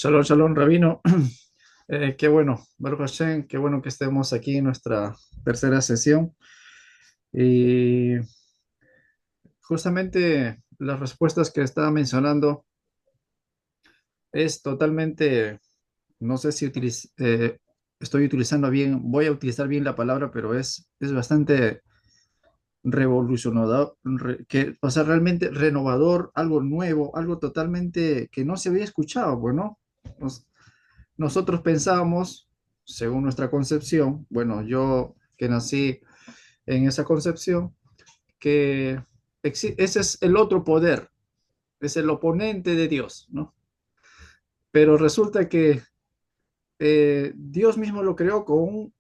Shalom, shalom, Rabino. Qué bueno, Baruch Hashem, qué bueno que estemos aquí en nuestra tercera sesión. Y justamente las respuestas que estaba mencionando es totalmente, no sé si estoy utilizando bien, voy a utilizar bien la palabra, pero es bastante revolucionador, o sea, realmente renovador, algo nuevo, algo totalmente que no se había escuchado, bueno. Nosotros pensábamos, según nuestra concepción, bueno, yo que nací en esa concepción, que ese es el otro poder, es el oponente de Dios, ¿no? Pero resulta que Dios mismo lo creó con un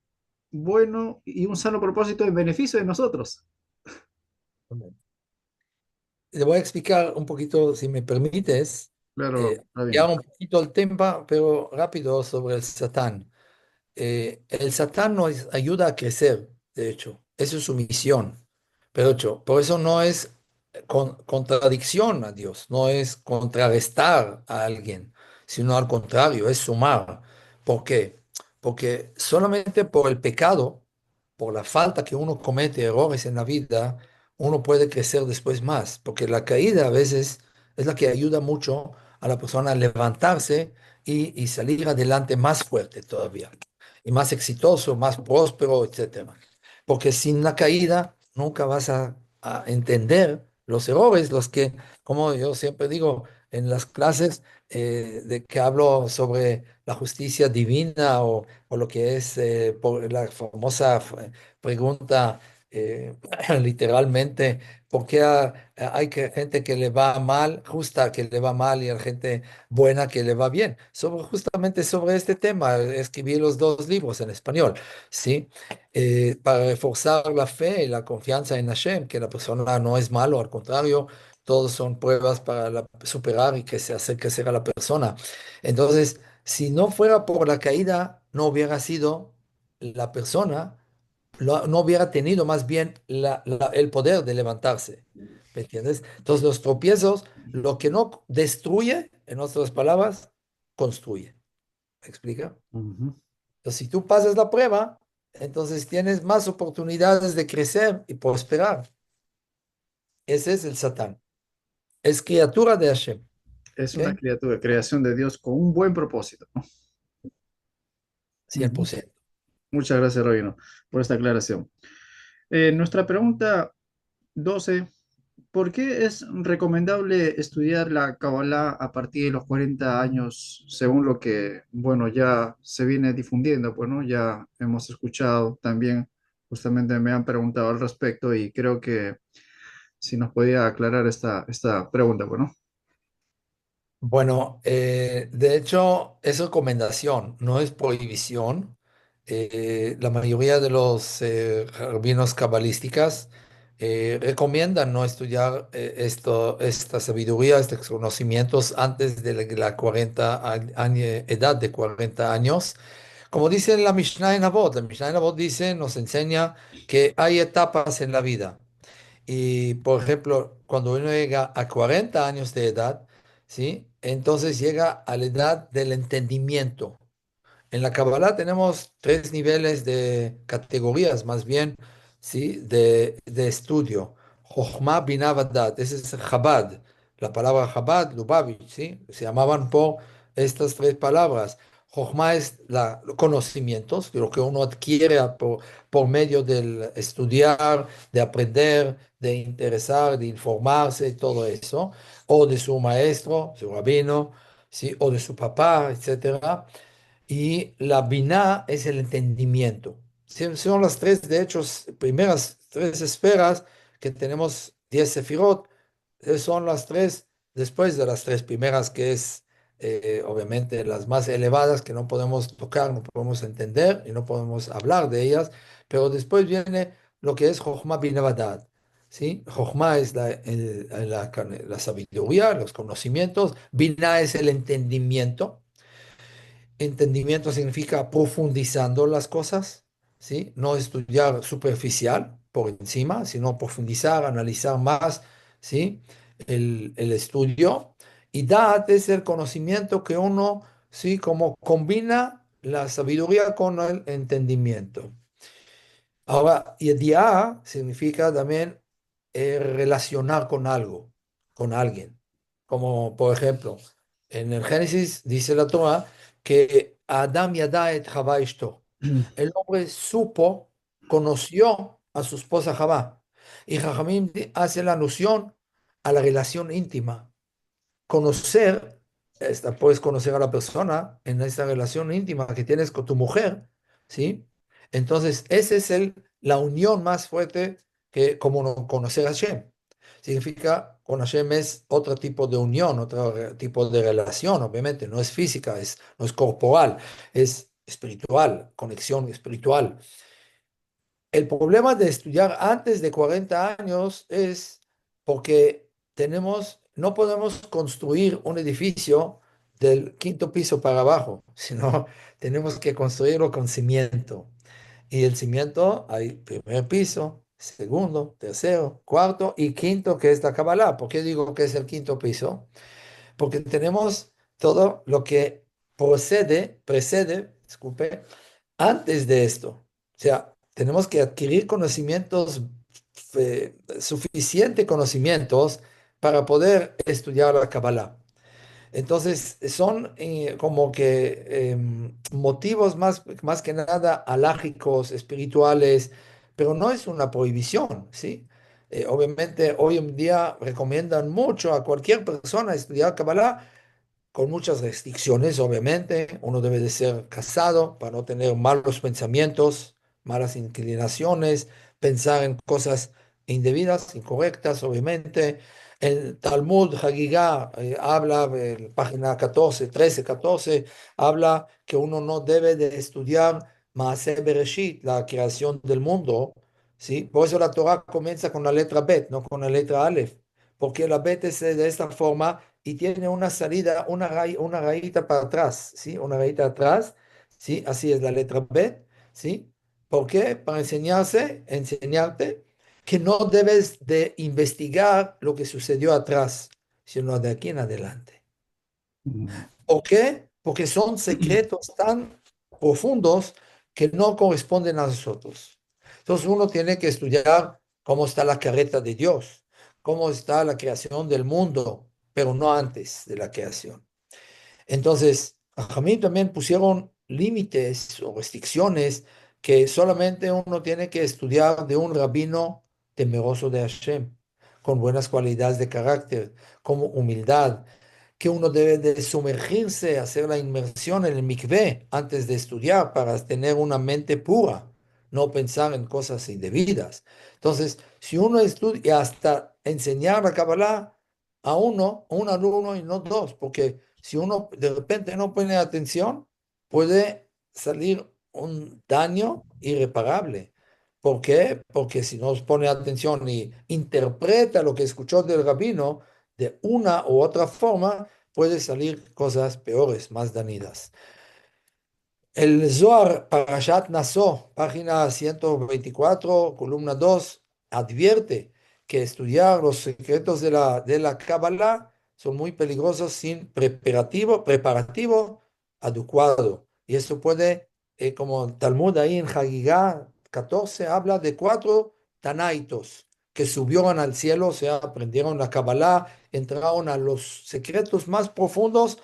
bueno y un sano propósito en beneficio de nosotros. Le voy a explicar un poquito, si me permites, Claro, está ya bien. un poquito el tema, pero rápido sobre el Satán. El Satán nos ayuda a crecer, de hecho, eso es su misión. Pero hecho, por eso no es contradicción a Dios, no es contrarrestar a alguien, sino al contrario, es sumar. ¿Por qué? Porque solamente por el pecado, por la falta que uno comete, errores en la vida, uno puede crecer después más, porque la caída a veces es la que ayuda mucho a la persona a levantarse y salir adelante más fuerte todavía y más exitoso, más próspero, etcétera. Porque sin la caída nunca vas a entender los errores, los que, como yo siempre digo en las clases de que hablo sobre la justicia divina o lo que es por la famosa pregunta, eh, literalmente, ¿por qué hay gente que le va mal, justa que le va mal y hay gente buena que le va bien? Justamente sobre este tema, escribí los dos libros en español, ¿sí? Para reforzar la fe y la confianza en Hashem, que la persona no es malo, al contrario, todos son pruebas para superar y que se hace crecer a la persona. Entonces, si no fuera por la caída, no hubiera sido la persona, no hubiera tenido más bien el poder de levantarse. ¿Me entiendes? Entonces, los tropiezos, lo que no destruye, en otras palabras, construye. ¿Me explica? Ujú. Entonces, si tú pasas la prueba, entonces tienes más oportunidades de crecer y prosperar. Ese es el Satán. Es criatura de Hashem. Es una ¿Ok? criatura, creación de Dios con un buen propósito, ¿no? Ujú. 100%. Muchas gracias, Rabino, por esta aclaración. Nuestra pregunta 12. ¿Por qué es recomendable estudiar la Kabbalah a partir de los 40 años, según lo que, bueno, ya se viene difundiendo? Bueno, ya hemos escuchado también, justamente me han preguntado al respecto y creo que si nos podía aclarar esta pregunta, bueno. Bueno, de hecho, es recomendación, no es prohibición. La mayoría de los rabinos cabalísticas recomiendan no estudiar esta sabiduría, estos conocimientos antes de la 40 edad de 40 años. Como dice la Mishnah en Avot dice, nos enseña que hay etapas en la vida. Y, por ejemplo, cuando uno llega a 40 años de edad, ¿sí? Entonces llega a la edad del entendimiento. En la Kabbalah tenemos tres niveles de categorías, más bien, ¿sí? De estudio. Jochma, Binah, Vadat. Ese es Chabad. La palabra Chabad, Lubavitch, ¿sí? Se llamaban por estas tres palabras. Jochma es los conocimientos, lo que uno adquiere por medio del estudiar, de aprender, de interesar, de informarse, todo eso, o de su maestro, su rabino, ¿sí? O de su papá, etcétera. Y la biná es el entendimiento. Sí, son las tres, de hecho, primeras tres esferas que tenemos, 10 sefirot, son las tres después de las tres primeras, que es obviamente las más elevadas que no podemos tocar, no podemos entender y no podemos hablar de ellas, pero después viene lo que es Jochma Bina Vadad. ¿Sí? Jochma es la sabiduría, los conocimientos, Binah es el entendimiento. Entendimiento significa profundizando las cosas, ¿sí? No estudiar superficial por encima, sino profundizar, analizar más, ¿sí? El estudio. Y Da'at es el conocimiento que uno ¿sí? Como combina la sabiduría con el entendimiento. Ahora, yediá significa también relacionar con algo, con alguien. Como por ejemplo, en el Génesis dice la Torah que Adam yada et Javá ishto. El hombre supo, conoció a su esposa Javá. Y Jajamín hace la alusión a la relación íntima. Conocer, puedes conocer a la persona en esta relación íntima que tienes con tu mujer, ¿sí? Entonces, esa es la unión más fuerte que como conocer a Hashem. Significa, con Hashem es otro tipo de unión, otro tipo de relación, obviamente, no es física, no es corporal, es espiritual, conexión espiritual. El problema de estudiar antes de 40 años es porque no podemos construir un edificio del quinto piso para abajo, sino tenemos que construirlo con cimiento. Y el cimiento hay primer piso, segundo, tercero, cuarto y quinto, que es la Kabbalah. ¿Por qué digo que es el quinto piso? Porque tenemos todo lo que disculpe, antes de esto. O sea, tenemos que adquirir conocimientos, suficiente conocimientos para poder estudiar la Kabbalah. Entonces, son como que motivos más que nada alágicos, espirituales, pero no es una prohibición, ¿sí? Obviamente, hoy en día recomiendan mucho a cualquier persona estudiar Kabbalah, con muchas restricciones, obviamente. Uno debe de ser casado para no tener malos pensamientos, malas inclinaciones, pensar en cosas indebidas, incorrectas, obviamente. El Talmud Hagigá habla, página 14, 13, 14, habla que uno no debe de estudiar Maaseh Bereshit, la creación del mundo, ¿sí? Por eso la Torah comienza con la letra Bet, no con la letra Aleph, porque la Bet es de esta forma y tiene una salida, una rayita para atrás, ¿sí? Una rayita atrás, ¿sí? Así es la letra B, ¿sí? ¿Por qué? Para enseñarte que no debes de investigar lo que sucedió atrás, sino de aquí en adelante. Mm. ¿Por qué? Porque son secretos tan profundos que no corresponden a nosotros. Entonces uno tiene que estudiar cómo está la carreta de Dios, cómo está la creación del mundo, pero no antes de la creación. Entonces, a mí también pusieron límites o restricciones que solamente uno tiene que estudiar de un rabino temeroso de Hashem, con buenas cualidades de carácter, como humildad, que uno debe de sumergirse, hacer la inmersión en el mikvé antes de estudiar para tener una mente pura, no pensar en cosas indebidas. Entonces, si uno estudia hasta enseñar la Kabbalah a un alumno y no dos, porque si uno de repente no pone atención, puede salir un daño irreparable. ¿Por qué? Porque si no pone atención y interpreta lo que escuchó del rabino de una u otra forma, puede salir cosas peores, más dañinas. El Zohar Parashat Naso, página 124, columna 2, advierte que estudiar los secretos de la Kabbalah son muy peligrosos sin preparativo adecuado. Y esto puede, como el Talmud ahí en Hagigá 14, habla de 4 tanaitos que subieron al cielo, o sea, aprendieron la Kabbalah, entraron a los secretos más profundos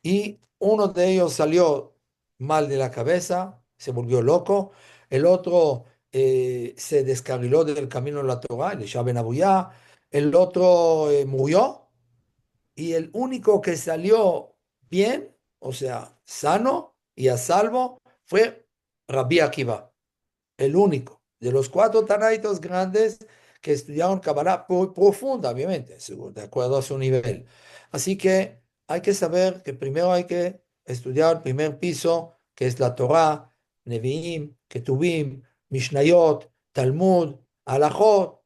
y uno de ellos salió mal de la cabeza, se volvió loco, el otro se descarriló del camino de la Torah, el Isha Ben Abuyá, el otro murió y el único que salió bien, o sea, sano y a salvo, fue Rabbi Akiva, el único de los 4 tanaitos grandes que estudiaron Kabbalah profunda, obviamente, de acuerdo a su nivel. Así que hay que saber que primero hay que estudiar el primer piso, que es la Torah, Nevi'im, Ketuvim, Mishnayot, Talmud, Halachot.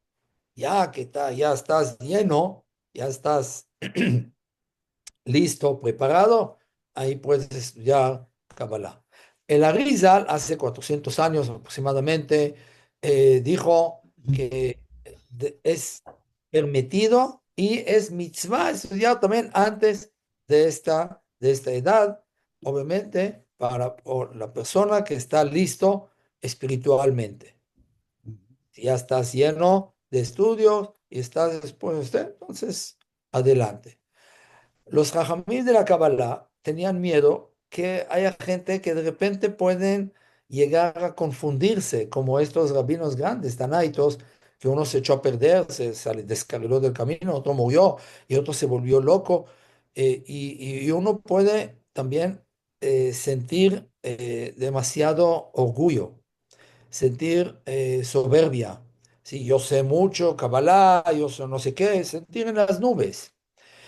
Ya estás lleno, ya estás listo, preparado, ahí puedes estudiar Kabbalah. El Arizal, hace 400 años aproximadamente, dijo que es permitido y es mitzvah estudiar también antes de esta edad, obviamente, para la persona que está listo espiritualmente. Si ya estás lleno de estudios y estás después de usted, entonces adelante. Los Jajamim de la Kabbalah tenían miedo que haya gente que de repente pueden llegar a confundirse, como estos rabinos grandes, tanaitos, que uno se echó a perder, se descarriló del camino, otro murió y otro se volvió loco. Y uno puede también sentir demasiado orgullo, sentir soberbia. Sí, yo sé mucho, Kabbalah, yo sé no sé qué, sentir en las nubes.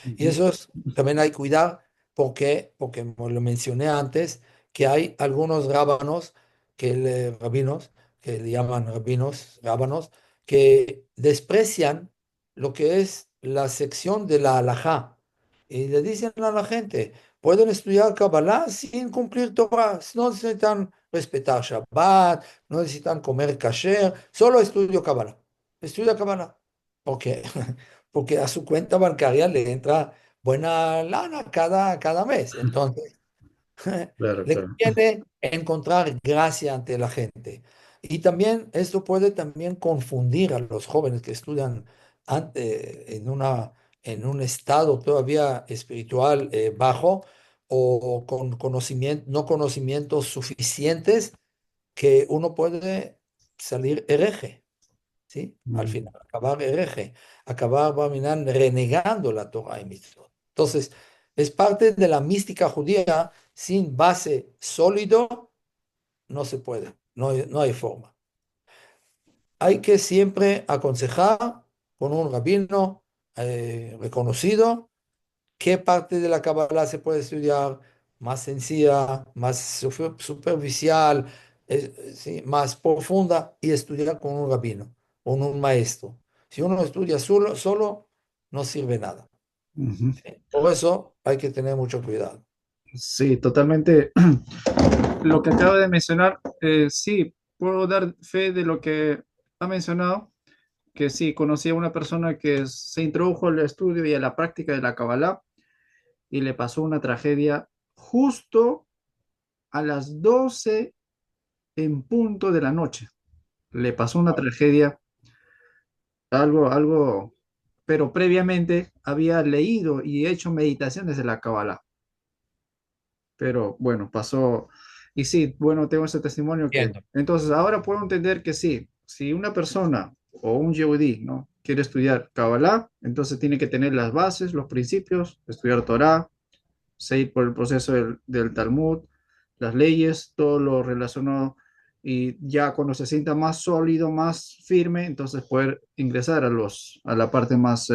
Y Ujú, eso es, también hay que cuidar. ¿Por qué? Porque como lo mencioné antes, que hay algunos rabinos, que le llaman rábanos, que desprecian lo que es la sección de la halajá. Y le dicen a la gente, pueden estudiar Kabbalah sin cumplir Torah, no necesitan respetar Shabbat, no necesitan comer kasher, solo estudio Kabbalah. Estudia Kabbalah. ¿Por qué? Porque a su cuenta bancaria le entra buena lana cada mes. Entonces, claro, le claro. conviene encontrar gracia ante la gente. Y también esto puede también confundir a los jóvenes que estudian en un estado todavía espiritual bajo o con no conocimientos suficientes que uno puede salir hereje. ¿Sí? Al Mm, final, acabar hereje, acabar Barminan renegando la Torah y Mitzvot. Entonces, es parte de la mística judía, sin base sólido, no se puede, no hay forma. Hay que siempre aconsejar con un rabino reconocido qué parte de la Kabbalah se puede estudiar más sencilla, más superficial, sí, más profunda y estudiar con un rabino, con un maestro. Si uno estudia solo no sirve nada. ujú. Por eso hay que tener mucho cuidado. Sí, totalmente. Lo que acaba de mencionar, sí, puedo dar fe de lo que ha mencionado, que sí, conocí a una persona que se introdujo al estudio y a la práctica de la Kabbalah y le pasó una tragedia justo a las 12 en punto de la noche. Le pasó una tragedia, algo, pero previamente había leído y hecho meditaciones de la Kabbalah. Pero bueno, pasó. Y sí, bueno, tengo ese testimonio que. Entiendo. Entonces, ahora puedo entender que sí, si una persona o un Yehudí, ¿no? Quiere estudiar Kabbalah, entonces tiene que tener las bases, los principios, estudiar Torah, seguir por el proceso del Talmud, las leyes, todo lo relacionado. Y ya cuando se sienta más sólido, más firme, entonces poder ingresar a la parte más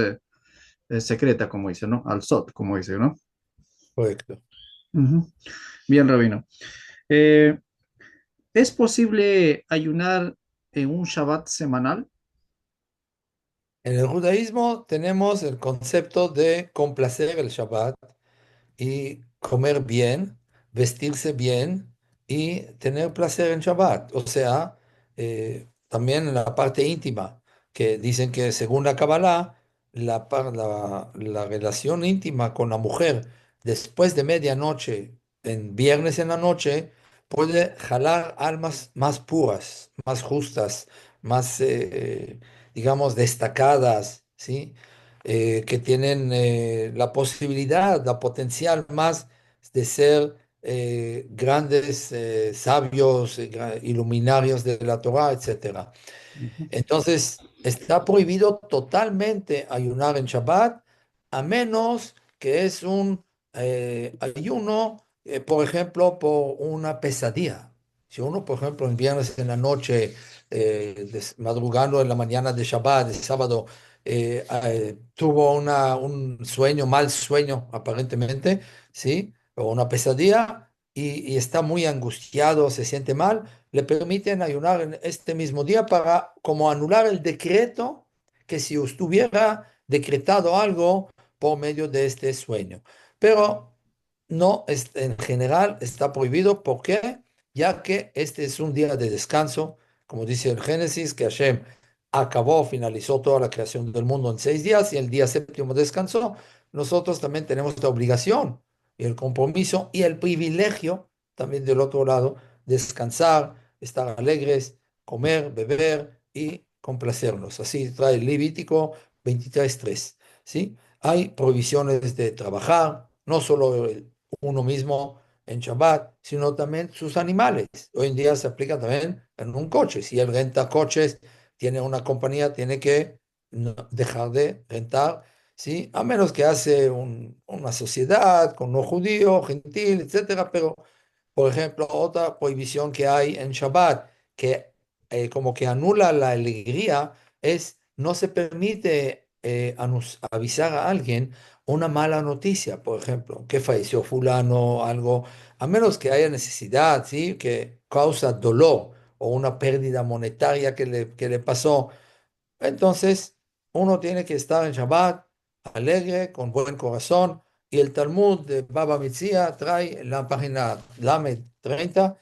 secreta, como dice, ¿no? Al SOT, como dice, ¿no? Correcto. Ujú. Bien, Rabino. Eh, ¿Es posible ayunar en un Shabbat semanal? En el judaísmo tenemos el concepto de complacer el Shabbat y comer bien, vestirse bien y tener placer en Shabbat. O sea, también en la parte íntima, que dicen que según la Kabbalah, la relación íntima con la mujer después de medianoche, en viernes en la noche, puede jalar almas más puras, más justas, más, digamos, destacadas, ¿sí? Que tienen la posibilidad, la potencial más de ser grandes sabios, iluminarios de la Torah, etcétera. Ujú, Entonces, está prohibido totalmente ayunar en Shabbat, a menos que es un ayuno, por ejemplo, por una pesadilla. Si uno, por ejemplo, en viernes en la noche, madrugando en la mañana de Shabbat, de sábado, tuvo un sueño, mal sueño aparentemente, ¿sí? O una pesadilla, y está muy angustiado, se siente mal, le permiten ayunar en este mismo día para como anular el decreto que si estuviera decretado algo por medio de este sueño. Pero no, en general está prohibido. ¿Por qué? Ya que este es un día de descanso, como dice el Génesis, que Hashem acabó, finalizó toda la creación del mundo en 6 días y el día séptimo descansó. Nosotros también tenemos la obligación y el compromiso y el privilegio también del otro lado, descansar, estar alegres, comer, beber y complacernos. Así trae el Levítico 23:3, ¿sí? Hay prohibiciones de trabajar, no solo uno mismo en Shabbat, sino también sus animales. Hoy en día se aplica también en un coche. Si él renta coches, tiene una compañía, tiene que dejar de rentar, ¿sí? A menos que hace una sociedad con no judío, gentil, etcétera. Pero, por ejemplo, otra prohibición que hay en Shabbat, que como que anula la alegría, es no se permite avisar a alguien una mala noticia, por ejemplo, que falleció fulano, algo, a menos que haya necesidad, ¿sí? Que causa dolor o una pérdida monetaria que le pasó. Entonces, uno tiene que estar en Shabbat alegre, con buen corazón. Y el Talmud de Baba Metzia trae en la página Lamed 30,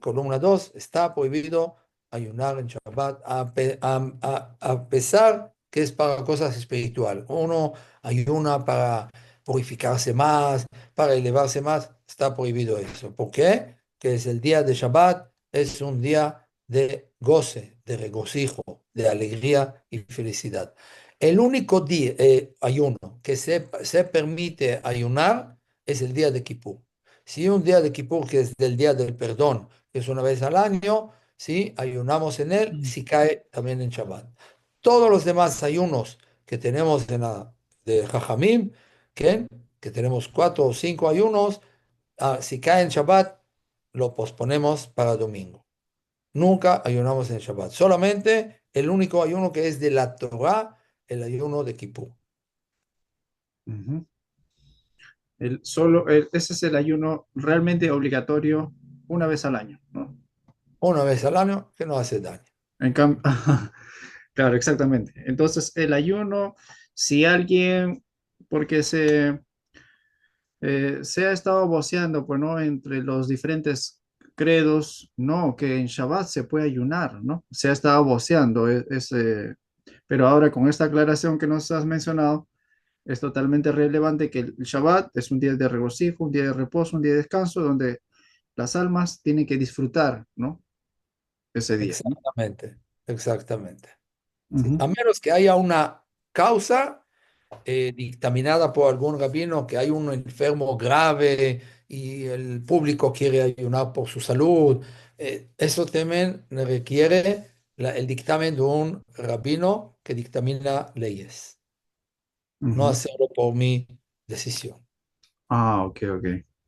columna 2, está prohibido ayunar en Shabbat a pesar que es para cosas espirituales. Uno ayuna para purificarse más, para elevarse más, está prohibido eso. ¿Por qué? Que es el día de Shabbat, es un día de goce, de regocijo, de alegría y felicidad. El único día, ayuno que se permite ayunar es el día de Kippur. Si un día de Kippur, que es del día del perdón, que es una vez al año, si ayunamos en él, Mm. si cae también en Shabbat. Todos los demás ayunos que tenemos de Jajamim, que tenemos 4 o 5 ayunos, si cae en Shabbat, lo posponemos para domingo. Nunca ayunamos en Shabbat. Solamente el único ayuno que es de la Torah, el ayuno de Kippur. Ujú. Ese es el ayuno realmente obligatorio una vez al año, ¿no? Una vez al año que no hace daño. En cambio, claro, exactamente. Entonces, el ayuno, si alguien, porque se ha estado voceando, pues, ¿no? Entre los diferentes credos, no, que en Shabbat se puede ayunar, ¿no? Se ha estado voceando ese, pero ahora con esta aclaración que nos has mencionado, es totalmente relevante que el Shabbat es un día de regocijo, un día de reposo, un día de descanso, donde las almas tienen que disfrutar, ¿no? Ese día, ¿no? Exactamente, exactamente. Sí. Ujú, A menos que haya una causa dictaminada por algún rabino, que hay un enfermo grave y el público quiere ayunar por su salud, eso también requiere el dictamen de un rabino que dictamina leyes, no ujú. hacerlo por mi decisión. Ah, ok, ok.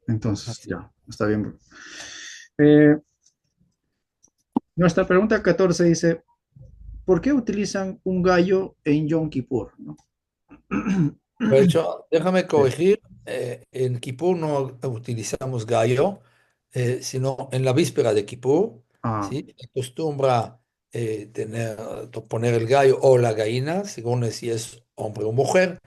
Entonces, Así. ya, está bien. Eh, Nuestra pregunta 14 dice, ¿por qué utilizan un gallo en Yom Kippur? ¿No? De hecho, déjame Sí. corregir, en Kippur no utilizamos gallo, sino en la víspera de Kippur, Ah, ¿sí? Se acostumbra poner el gallo o la gallina, según si es hombre o mujer,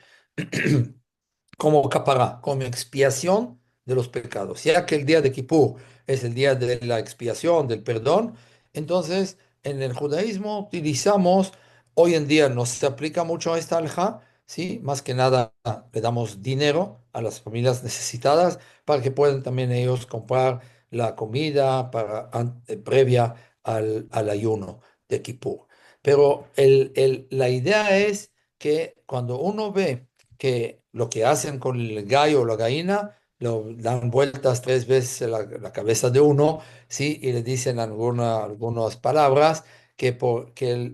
como capará, como expiación de los pecados. Ya que el día de Kippur es el día de la expiación, del perdón, entonces en el judaísmo utilizamos, hoy en día no se aplica mucho a esta alja, ¿sí? Más que nada le damos dinero a las familias necesitadas para que puedan también ellos comprar la comida previa al ayuno de Kippur. Pero la idea es que cuando uno ve que lo que hacen con el gallo o la gallina, lo dan vueltas 3 veces en la cabeza de uno, ¿sí? Y le dicen algunas palabras que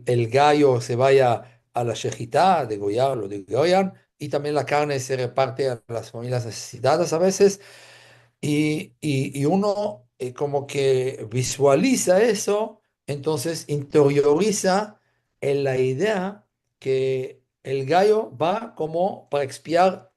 el gallo se vaya a la shejitá, degollar, lo degollan, y también la carne se reparte a las familias necesitadas a veces, y uno como que visualiza eso, entonces interioriza en la idea que el gallo va como para expiar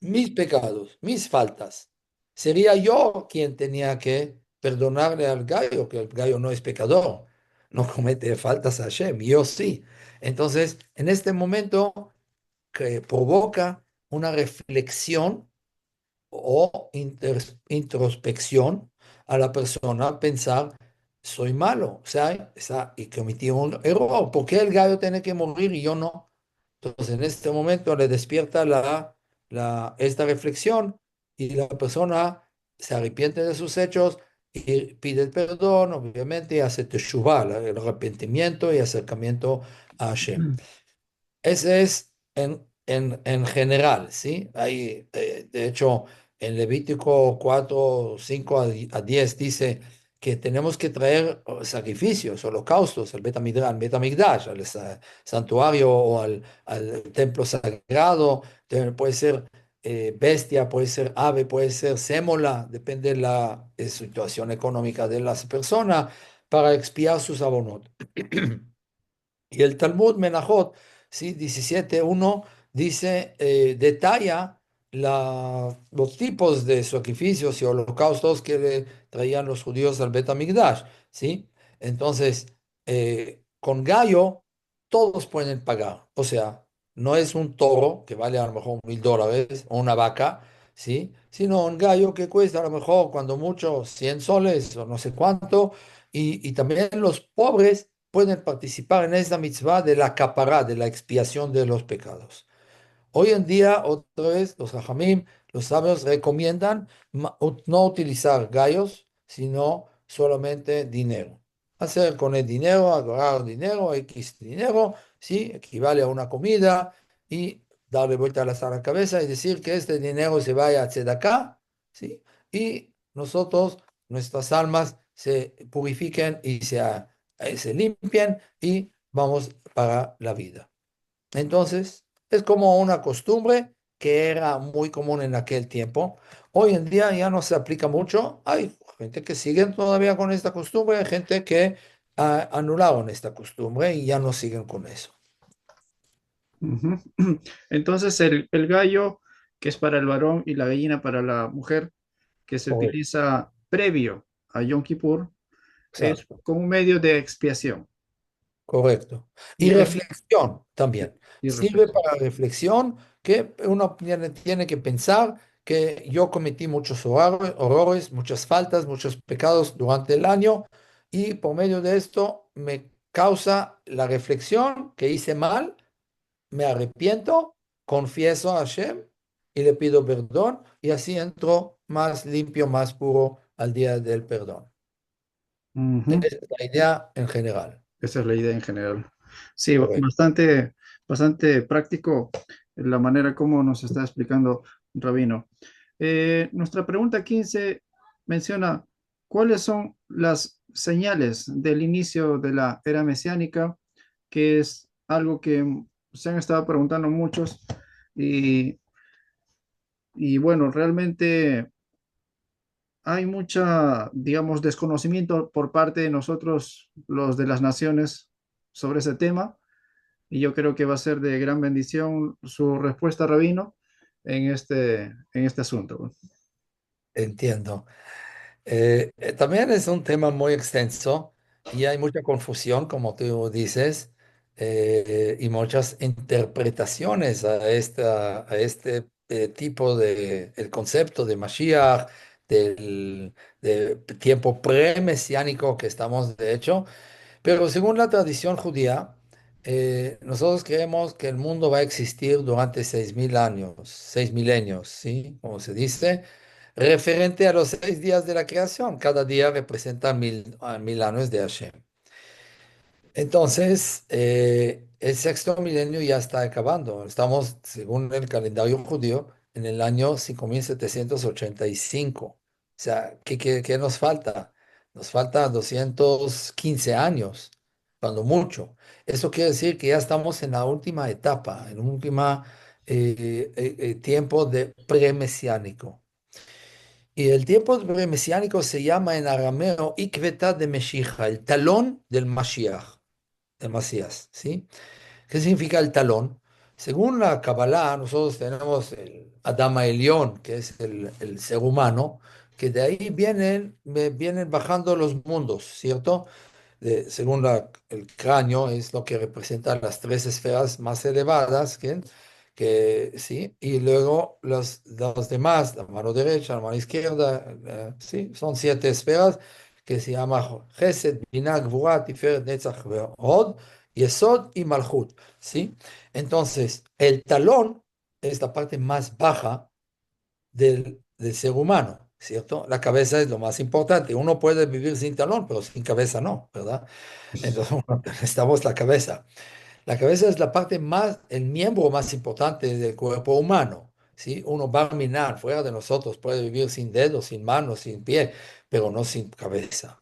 mis pecados, mis faltas. Sería yo quien tenía que perdonarle al gallo, que el gallo no es pecador, no comete faltas a Hashem, yo sí. Entonces, en este momento que provoca una reflexión o introspección a la persona, pensar, soy malo, o sea, y cometí un error, ¿por qué el gallo tiene que morir y yo no? Entonces, en este momento le despierta esta reflexión y la persona se arrepiente de sus hechos y pide el perdón, obviamente, y hace teshuvah, el arrepentimiento y acercamiento a Hashem. Ese es en general, ¿sí? Hay, de hecho, en Levítico 4 5 a 10 dice que tenemos que traer sacrificios, holocaustos al Betamigdash, al santuario o al templo sagrado. Puede ser bestia, puede ser ave, puede ser sémola, depende de la situación económica de las personas, para expiar sus abonos. Y el Talmud Menachot, ¿sí? 17.1 dice, detalla los tipos de sacrificios y holocaustos que le traían los judíos al Bet HaMikdash, ¿sí? Entonces, con gallo, todos pueden pagar. O sea, no es un toro que vale a lo mejor $1.000 o una vaca, ¿sí? Sino un gallo que cuesta a lo mejor, cuando mucho, 100 soles o no sé cuánto. Y también los pobres pueden participar en esta mitzvah de la capará, de la expiación de los pecados. Hoy en día, otra vez, los hajamim, los sabios recomiendan no utilizar gallos, sino solamente dinero. Hacer con el dinero, agarrar dinero, X dinero, ¿sí? Equivale a una comida y darle vuelta a la cabeza y decir que este dinero se vaya a tzedakah, ¿sí? Y nosotros, nuestras almas se purifiquen y se limpien y vamos para la vida. Entonces, es como una costumbre que era muy común en aquel tiempo. Hoy en día ya no se aplica mucho. Hay gente que sigue todavía con esta costumbre, hay gente que anularon esta costumbre y ya no siguen con eso. Ujú. Entonces, el gallo, que es para el varón, y la gallina para la mujer, que se Correcto, utiliza previo a Yom Kippur, es exacto, como un medio de expiación correcto. Y y, reflexión también. y Sirve reflexión. para reflexión que uno tiene que pensar que yo cometí muchos horrores, muchas faltas, muchos pecados durante el año y por medio de esto me causa la reflexión que hice mal, me arrepiento, confieso a Hashem y le pido perdón y así entro más limpio, más puro al día del perdón. Ujú. Esa es la idea en general. Esa es la idea en general. Sí, Correcto. bastante práctico la manera como nos está explicando Rabino. Nuestra pregunta 15 menciona cuáles son las señales del inicio de la era mesiánica, que es algo que se han estado preguntando muchos y, y bueno, realmente hay mucha, digamos, desconocimiento por parte de nosotros, los de las naciones, sobre ese tema. Y yo creo que va a ser de gran bendición su respuesta, Rabino, en este asunto. Entiendo. También es un tema muy extenso y hay mucha confusión, como tú dices, y muchas interpretaciones a este tipo de, el concepto de Mashiach, de tiempo pre-mesiánico que estamos, de hecho. Pero según la tradición judía, nosotros creemos que el mundo va a existir durante 6.000 años, 6 milenios, ¿sí? Como se dice, referente a los 6 días de la creación. Cada día representa 1.000 años de Hashem. Entonces, el sexto milenio ya está acabando. Estamos, según el calendario judío, en el año 5785. O sea, ¿qué nos falta? Nos falta 215 años, cuando mucho. Eso quiere decir que ya estamos en la última etapa, en un último tiempo de premesiánico. Y el tiempo premesiánico se llama en arameo Ikveta de Meshija, el talón del Mashiach, del Mesías, ¿sí? ¿Qué significa el talón? Según la Kabbalah, nosotros tenemos el Adama Elión, que es el ser humano, que de ahí vienen bajando los mundos, ¿cierto? Según el cráneo, es lo que representa las tres esferas más elevadas, sí, y luego los demás, la mano derecha, la mano izquierda, sí, son 7 esferas que se llama Gesed, Binah, Gvurah, Tiferet, Netzach, Hod, Yesod y Malchut, ¿sí? Entonces, el talón es la parte más baja del ser humano, ¿cierto? La cabeza es lo más importante. Uno puede vivir sin talón, pero sin cabeza no, ¿verdad? Entonces necesitamos la cabeza. La cabeza es la parte más, el miembro más importante del cuerpo humano, ¿sí? Uno va a minar fuera de nosotros, puede vivir sin dedos, sin manos, sin pie, pero no sin cabeza.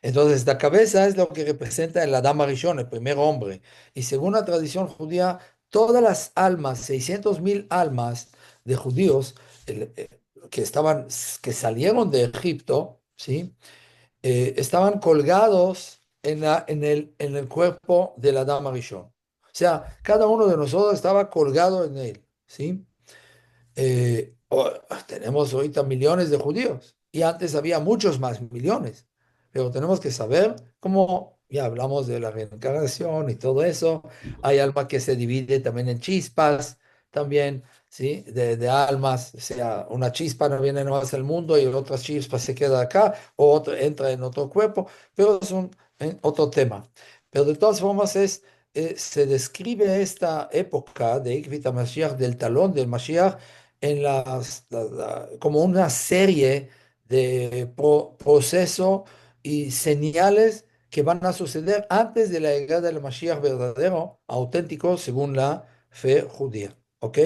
Entonces, la cabeza es lo que representa el Adam Arishon, el primer hombre. Y según la tradición judía, todas las almas, 600.000 almas de judíos que estaban, que salieron de Egipto, ¿sí? Estaban colgados en el cuerpo del Adam Arishon. O sea, cada uno de nosotros estaba colgado en él, ¿sí? Tenemos ahorita millones de judíos y antes había muchos más millones, pero tenemos que saber cómo, ya hablamos de la reencarnación y todo eso, hay alma que se divide también en chispas, también, ¿sí? De almas, o sea, una chispa no viene nomás al mundo y otra chispa se queda acá o otra entra en otro cuerpo, pero es otro tema. Pero de todas formas se describe esta época de Ikvit HaMashiach, del talón del Mashiach, como una serie de proceso y señales que van a suceder antes de la llegada del Mashiach verdadero, auténtico, según la fe judía. ¿Ok?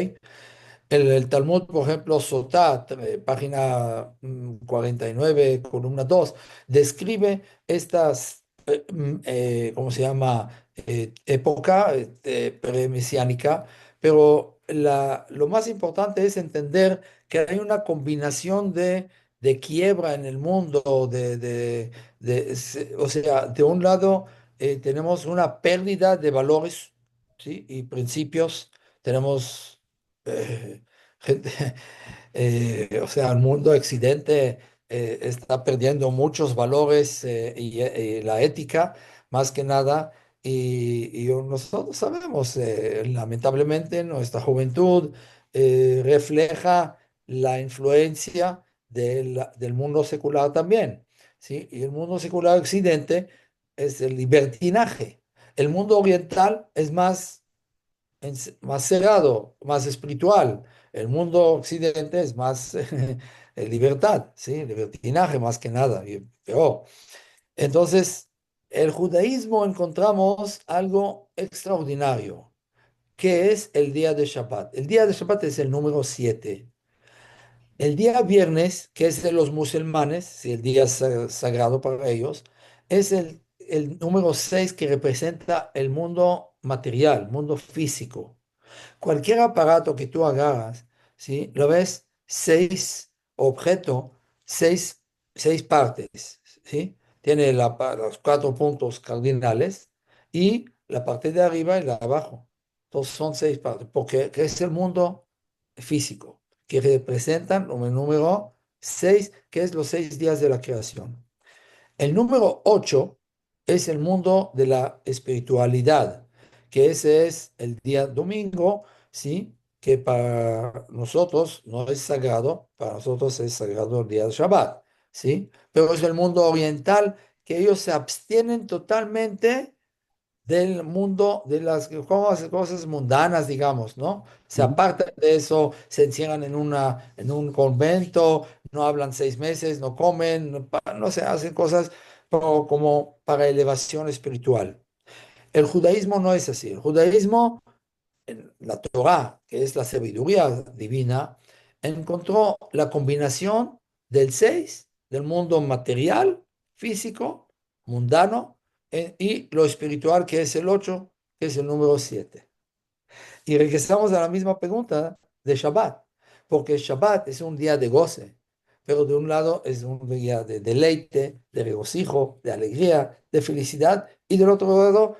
El Talmud, por ejemplo, Sotá, página 49, columna 2, describe estas, ¿cómo se llama? Época premisiánica, pero lo más importante es entender que hay una combinación de quiebra en el mundo, o sea, de un lado tenemos una pérdida de valores, ¿sí? Y principios, tenemos gente, o sea, el mundo occidente está perdiendo muchos valores y la ética, más que nada, y nosotros sabemos, lamentablemente, nuestra juventud refleja la influencia del mundo secular también, ¿sí? Y el mundo secular occidente es el libertinaje. El mundo oriental es más cerrado, más espiritual. El mundo occidente es más libertad, ¿sí? Libertinaje más que nada. Pero, entonces, el judaísmo encontramos algo extraordinario, que es el día de Shabbat. El día de Shabbat es el número 7. El día viernes, que es de los musulmanes, sí, el día sagrado para ellos, es el número 6 que representa el mundo material, mundo físico. Cualquier aparato que tú agarras, ¿sí? Lo ves seis objetos, seis partes, ¿sí? Tiene los cuatro puntos cardinales y la parte de arriba y la de abajo. Entonces son seis partes, porque es el mundo físico, que representan el número 6, que es los 6 días de la creación. El número 8 es el mundo de la espiritualidad, que ese es el día domingo, ¿sí? Que para nosotros no es sagrado, para nosotros es sagrado el día de Shabbat, ¿sí? Pero es el mundo oriental que ellos se abstienen totalmente del mundo de las cosas mundanas, digamos, ¿no? Se Ujú. apartan de eso, se encierran en un convento, no hablan 6 meses, no comen, no se hacen cosas como para elevación espiritual. El judaísmo no es así. El judaísmo, en la Torá, que es la sabiduría divina, encontró la combinación del 6, del mundo material, físico, mundano, y lo espiritual, que es el 8, que es el número 7. Y regresamos a la misma pregunta de Shabbat, porque Shabbat es un día de goce, pero de un lado es un día de deleite, de regocijo, de alegría, de felicidad, y del otro lado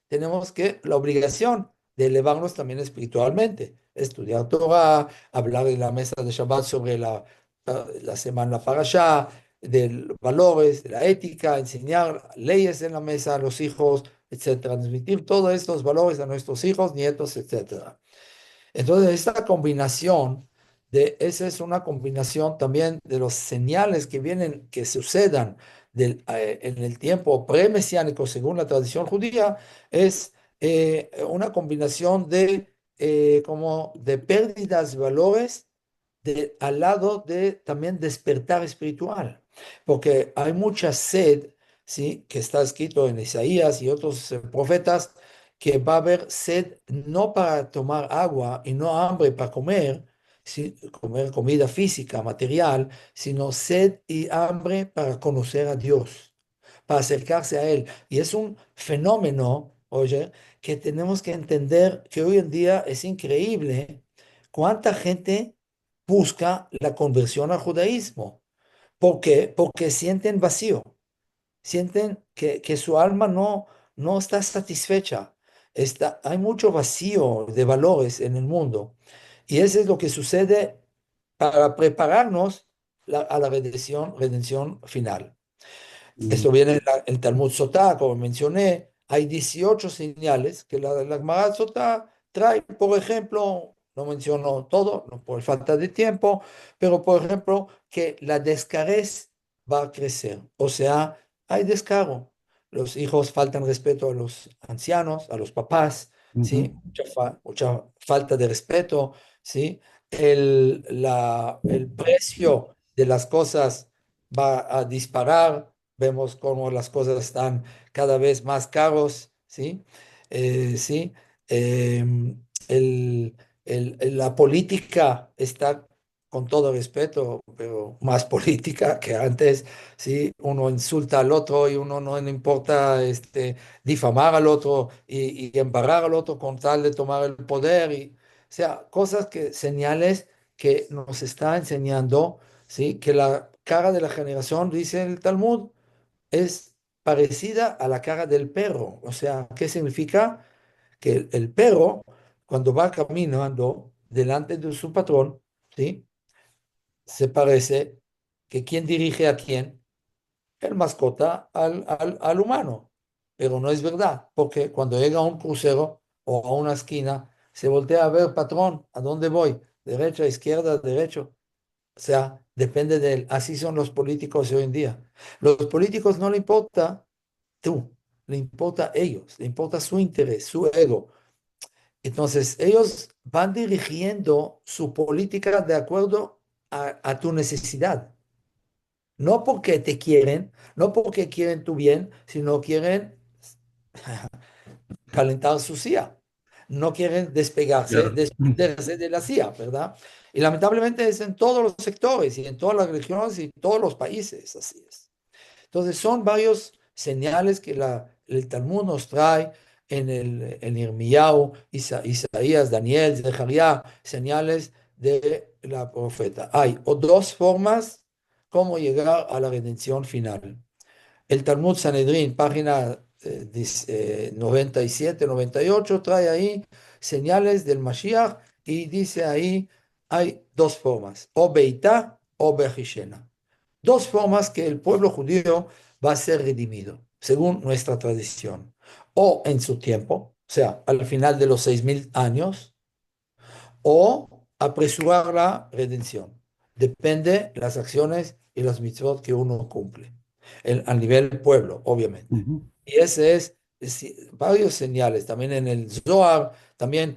tenemos que la obligación de elevarnos también espiritualmente, estudiar Torah, hablar en la mesa de Shabbat sobre la semana Parashá, de valores, de la ética, enseñar leyes en la mesa a los hijos, etcétera, transmitir todos estos valores a nuestros hijos, nietos, etcétera. Entonces, esta combinación esa es una combinación también de los señales que vienen, que sucedan en el tiempo pre-mesiánico, según la tradición judía, es una combinación como de pérdidas de valores al lado de también despertar espiritual, porque hay mucha sed, ¿sí? Que está escrito en Isaías y otros profetas, que va a haber sed no para tomar agua y no hambre para comer, ¿sí? Comer comida física, material, sino sed y hambre para conocer a Dios, para acercarse a Él. Y es un fenómeno, oye, que tenemos que entender que hoy en día es increíble cuánta gente busca la conversión al judaísmo. ¿Por qué? Porque sienten vacío, sienten que su alma no está satisfecha. Hay mucho vacío de valores en el mundo. Y eso es lo que sucede para prepararnos a la redención final. Mm, Esto viene en el Talmud Sotá, como mencioné, hay 18 señales que la Gemara Sotá trae, por ejemplo, no menciono todo, no por falta de tiempo, pero por ejemplo, que la descarez va a crecer, o sea, hay descaro. Los hijos faltan respeto a los ancianos, a los papás, ¿sí? ujú, Mucha falta de respeto, ¿sí? El precio de las cosas va a disparar. Vemos cómo las cosas están cada vez más caros, ¿sí? Sí. El, la política está, con todo respeto, pero más política que antes, ¿sí? Uno insulta al otro y uno no le importa difamar al otro y embarrar al otro con tal de tomar el poder. O sea, señales que nos está enseñando, ¿sí? Que la cara de la generación, dice el Talmud, es parecida a la cara del perro. O sea, ¿qué significa? Que el perro, cuando va caminando delante de su patrón, ¿sí? Se parece que quién dirige a quién, el mascota al humano. Pero no es verdad, porque cuando llega a un crucero o a una esquina, se voltea a ver, patrón, ¿a dónde voy? Derecha, izquierda, derecho. O sea, depende de él. Así son los políticos de hoy en día. Los políticos no le importa tú, le importa a ellos, le importa su interés, su ego. Entonces, ellos van dirigiendo su política de acuerdo a tu necesidad. No porque te quieren, no porque quieren tu bien, sino quieren calentar su silla. No quieren despegarse, claro. desprenderse de la silla, ¿verdad? Y lamentablemente es en todos los sectores y en todas las religiones y todos los países, así es. Entonces son varios señales que el Talmud nos trae en Irmiyahu, Isaías, Daniel, Zacarías, señales de la profeta. Hay dos formas como llegar a la redención final. El Talmud Sanedrín, página 97, 98, trae ahí señales del Mashiach y dice ahí hay dos formas, o Beitá o Bejishena. Dos formas que el pueblo judío va a ser redimido, según nuestra tradición. O en su tiempo, o sea, al final de los 6000 años, o apresurar la redención. Depende las acciones y las mitzvot que uno cumple, a nivel pueblo, obviamente. Ujú, Y ese varios señales. También en el Zohar, también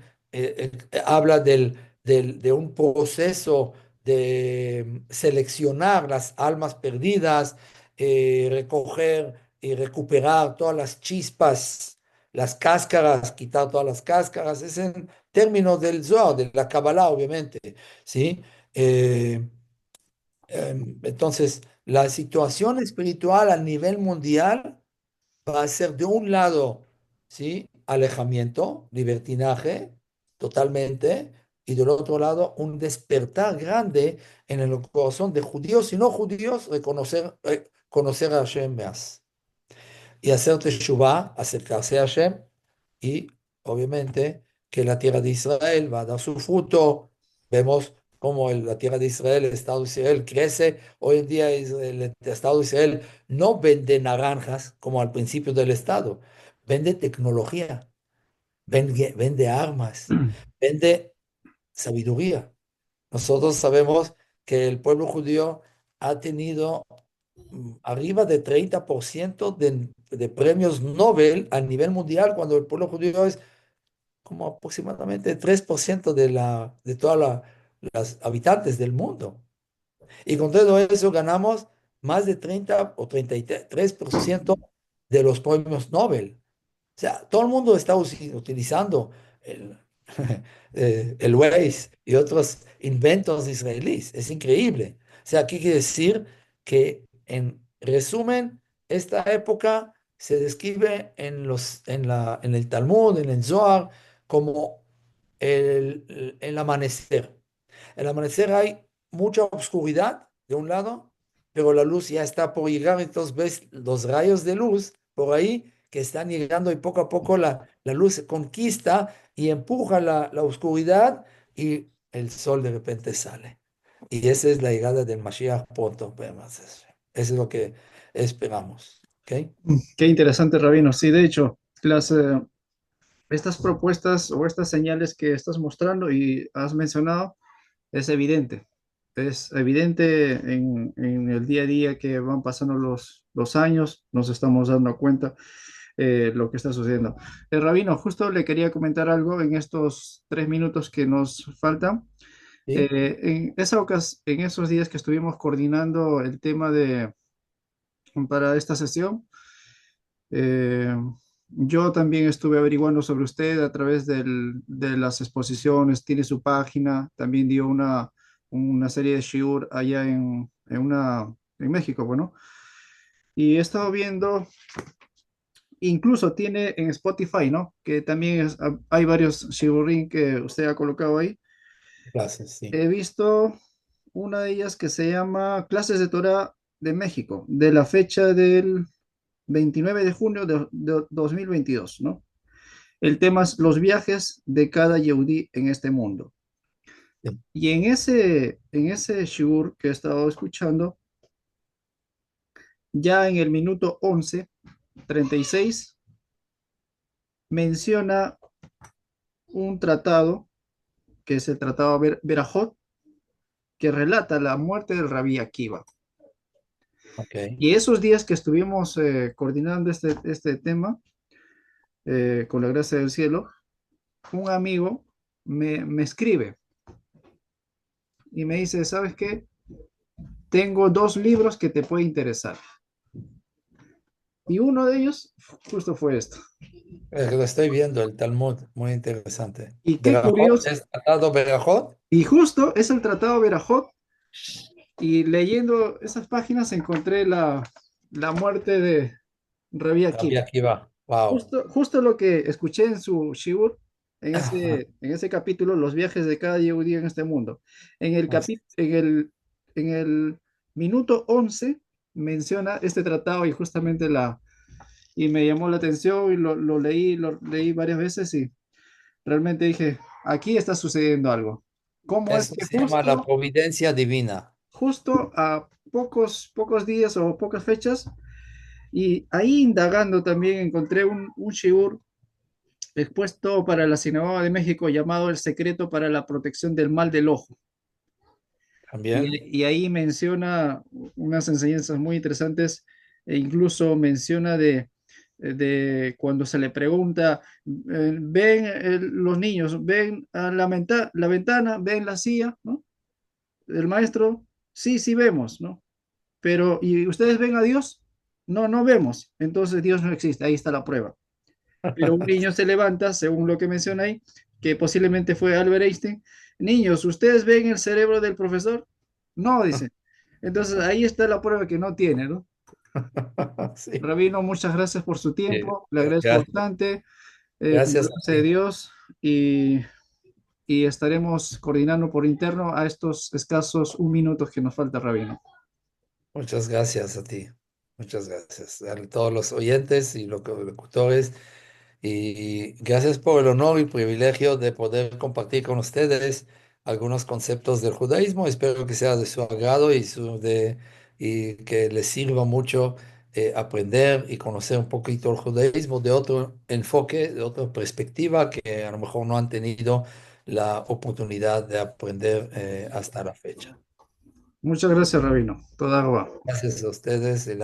habla de un proceso de seleccionar las almas perdidas, recoger y recuperar todas las chispas, las cáscaras, quitar todas las cáscaras. Es en términos del Zohar, de la Kabbalah, obviamente, ¿sí? Eh, entonces, la situación espiritual a nivel mundial va a ser de un lado, ¿sí? Alejamiento, libertinaje, totalmente, y del otro lado un despertar grande en el corazón de judíos y no judíos, conocer a Hashem más y hacer teshuvah, acercarse a Hashem, y obviamente que la tierra de Israel va a dar su fruto. Vemos cómo la tierra de Israel, el Estado de Israel crece. Hoy en día el Estado de Israel no vende naranjas como al principio del Estado, vende tecnología, vende armas, vende sabiduría. Nosotros sabemos que el pueblo judío ha tenido arriba de 30% de premios Nobel a nivel mundial, cuando el pueblo judío es como aproximadamente 3% de toda las habitantes del mundo. Y con todo eso ganamos más de 30 o 33% de los premios Nobel. O sea, todo el mundo está utilizando el, el Waze y otros inventos israelíes. Es increíble. O sea, aquí quiere decir que, en resumen, esta época se describe en el Talmud, en el Zohar, como el amanecer. El amanecer hay mucha oscuridad de un lado, pero la luz ya está por llegar, entonces ves los rayos de luz por ahí que están llegando y poco a poco la luz conquista y empuja la oscuridad y el sol de repente sale. Y esa es la llegada del Mashiach pronto. Eso es lo que esperamos. ¿Ok? Qué interesante, Rabino. Sí, de hecho, estas propuestas o estas señales que estás mostrando y has mencionado es evidente. Es evidente en el día a día que van pasando los años, nos estamos dando cuenta lo que está sucediendo. Rabino, justo le quería comentar algo en estos 3 minutos que nos faltan. ¿Sí? En esos días que estuvimos coordinando el tema para esta sesión, eh, yo también estuve averiguando sobre usted a través de las exposiciones, tiene su página, también dio una serie de shiur allá en México, bueno, y he estado viendo, incluso tiene en Spotify, ¿no? Que también hay varios shiurim que usted ha colocado ahí. Gracias, sí. He visto una de ellas que se llama Clases de Torah de México, de la fecha del 29 de junio de 2022, ¿no? El tema es los viajes de cada Yehudí en este mundo. Sí. Y en ese shiur que he estado escuchando, ya en el minuto 11:36 menciona un tratado, que es el tratado Berajot, que relata la muerte del Rabí Akiva. Ok. Y esos días que estuvimos coordinando este tema, con la gracia del cielo, un amigo me escribe y me dice, ¿sabes qué? Tengo 2 libros que te puede interesar. Y uno de ellos justo fue esto. Lo estoy viendo, el Talmud, muy interesante. Y qué Berajot, curioso. ¿es tratado Berajot? Y justo es el Tratado Berajot. Y leyendo esas páginas encontré la muerte de Rabbi Rabbi Akiva. Akiva. Wow. Justo lo que escuché en su shiur, en ese capítulo, los viajes de cada Yehudí en este mundo. En el, Así capi- en el minuto 11 menciona este tratado y me llamó la atención y lo leí varias veces y realmente dije, aquí está sucediendo algo. ¿Cómo es Esto que se llama la justo, providencia divina. justo a pocos días o pocas fechas, y ahí indagando también encontré un shiur expuesto para la Sinagoga de México llamado El secreto para la protección del mal del ojo? También. Y ahí menciona unas enseñanzas muy interesantes e incluso menciona de cuando se le pregunta, ven los niños, ven a la ventana, ven la silla, ¿no? El maestro, sí, sí vemos, ¿no? Pero, ¿y ustedes ven a Dios? No, no vemos. Entonces Dios no existe, ahí está la prueba. Pero un niño se levanta, según lo que menciona ahí, que posiblemente fue Albert Einstein. Niños, ¿ustedes ven el cerebro del profesor? No, dice. Entonces ahí está la prueba que no tiene, ¿no? Sí. Rabino, muchas gracias por su tiempo, le agradezco Gracias, bastante, con la gracias a gracia de ti. Dios, y estaremos coordinando por interno a estos escasos 1 minuto que nos falta, Rabino. Muchas gracias a ti. Muchas gracias a todos los oyentes y los locutores. Y gracias por el honor y privilegio de poder compartir con ustedes algunos conceptos del judaísmo. Espero que sea de su agrado y que les sirva mucho aprender y conocer un poquito el judaísmo de otro enfoque, de otra perspectiva que a lo mejor no han tenido la oportunidad de aprender hasta la fecha. Muchas gracias, Rabino. Toda agua. Gracias a ustedes, el